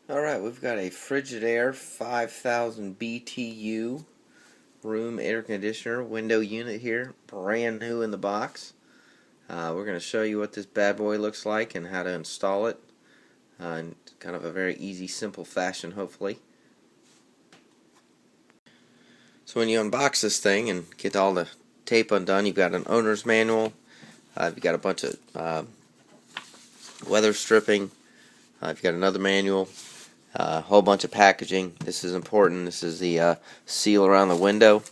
Alright, we've got a Frigidaire 5000 BTU room air conditioner window unit here, brand new in the box. We're going to show you what this bad boy looks like and how to install it in kind of a very easy, simple fashion, hopefully. So when you unbox this thing and get all the tape undone, you've got an owner's manual, you've got a bunch of weather stripping, you've got another manual, a whole bunch of packaging. This is important. This is the seal around the window.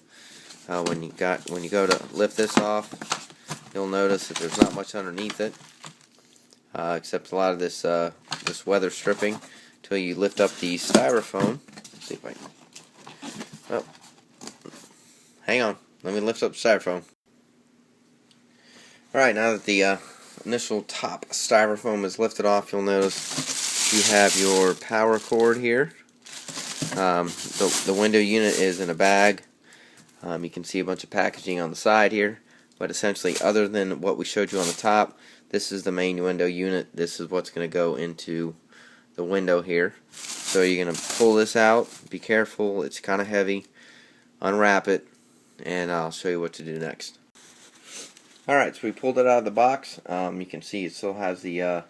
When you go to lift this off, you'll notice that there's not much underneath it, except a lot of this this weather stripping. Until you lift up the styrofoam. Let's see if I can. Oh, hang on. Let me lift up the styrofoam. All right, now that the initial top styrofoam is lifted off, you'll notice you have your power cord here. The window unit is in a bag. You can see a bunch of packaging on the side here, but essentially, other than what we showed you on the top, this is the main window unit. This is what's going to go into the window here. So you're going to pull this out. Be careful, it's kind of heavy. Unwrap it, and I'll show you what to do next. Alright, so we pulled it out of the box. You can see it still has the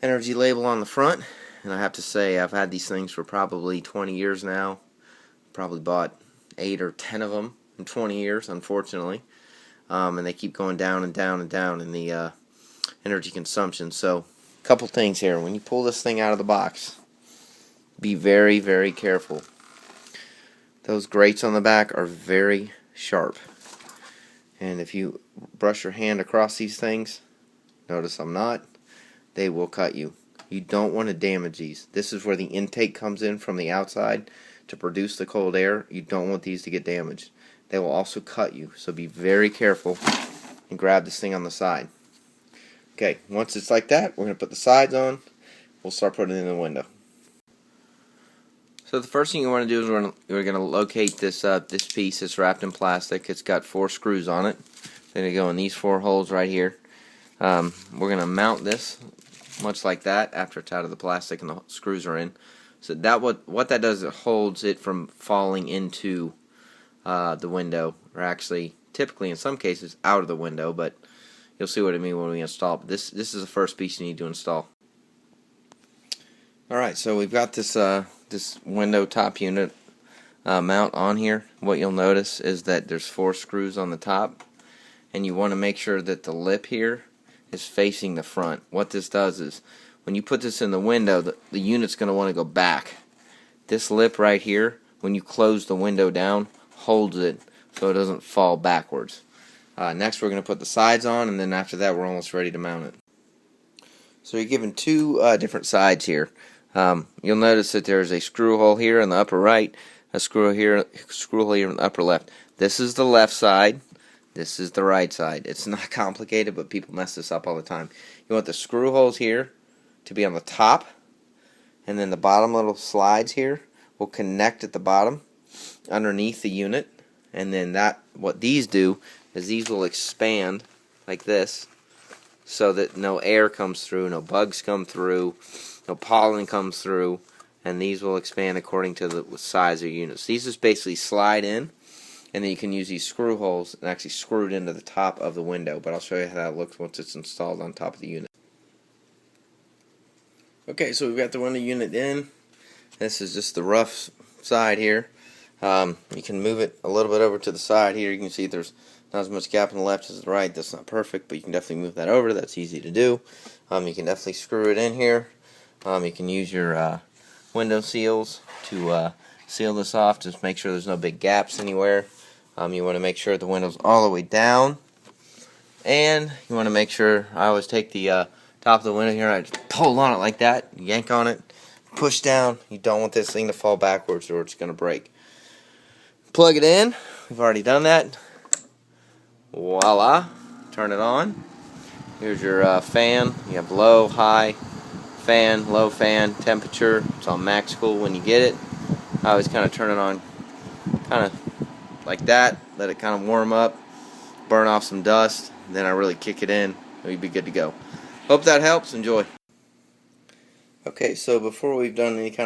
energy label on the front, and I have to say I've had these things for probably 20 years now. Probably bought 8 or 10 of them in 20 years, unfortunately, and they keep going down and down and down in the energy consumption. So a couple things here. When you pull this thing out of the box, be very, very careful. Those grates on the back are very sharp, and if you brush your hand across these things, notice I'm not, they will cut you. You don't want to damage these. This is where the intake comes in from the outside to produce the cold air. You don't want these to get damaged. They will also cut you, so be very careful and grab this thing on the side. Okay, once it's like that, we're going to put the sides on. We'll start putting it in the window. So the first thing you want to do is we're going to locate this this piece. It's wrapped in plastic. It's got 4 screws on it. They're going to go in these 4 holes right here. We're going to mount this much like that after it's out of the plastic and the screws are in. So that what that does, it holds it from falling into the window, or actually typically in some cases out of the window, but you'll see what I mean when we install. This is the first piece you need to install. Alright, so we've got this this window top unit mount on here. What you'll notice is that there's 4 screws on the top, and you want to make sure that the lip here is facing the front. What this does is, when you put this in the window, the unit's going to want to go back. This lip right here, when you close the window down, holds it so it doesn't fall backwards. Next we're going to put the sides on, and then after that we're almost ready to mount it. So you're given 2 different sides here. You'll notice that there's a screw hole here in the upper right, a screw hole here in the upper left. This is the left side. This is the right side. It's not complicated, but people mess this up all the time. You want the screw holes here to be on the top, and then the bottom little slides here will connect at the bottom underneath the unit, and then what these do is these will expand like this so that no air comes through, no bugs come through, no pollen comes through, and these will expand according to the size of your units. These just basically slide in, and then you can use these screw holes and actually screw it into the top of the window, but I'll show you how that looks once it's installed on top of the unit. Okay, so we've got the window unit in. This is just the rough side here. You can move it a little bit over to the side here. You can see there's not as much gap on the left as the right. That's not perfect, but you can definitely move that over. That's easy to do. You can definitely screw it in here. You can use your window seals to seal this off. Just make sure there's no big gaps anywhere. You want to make sure the window's all the way down. And you want to make sure, I always take the top of the window here, I just pull on it like that, yank on it, push down. You don't want this thing to fall backwards or it's going to break. Plug it in. We've already done that. Voila. Turn it on. Here's your fan. You have low, high, fan, low fan, temperature. It's on max cool when you get it. I always kind of turn it on kind of like that. Let it kind of warm up, burn off some dust. Then I really kick it in. We'll be good to go. Hope that helps. Enjoy. Okay, so before we've done any kind of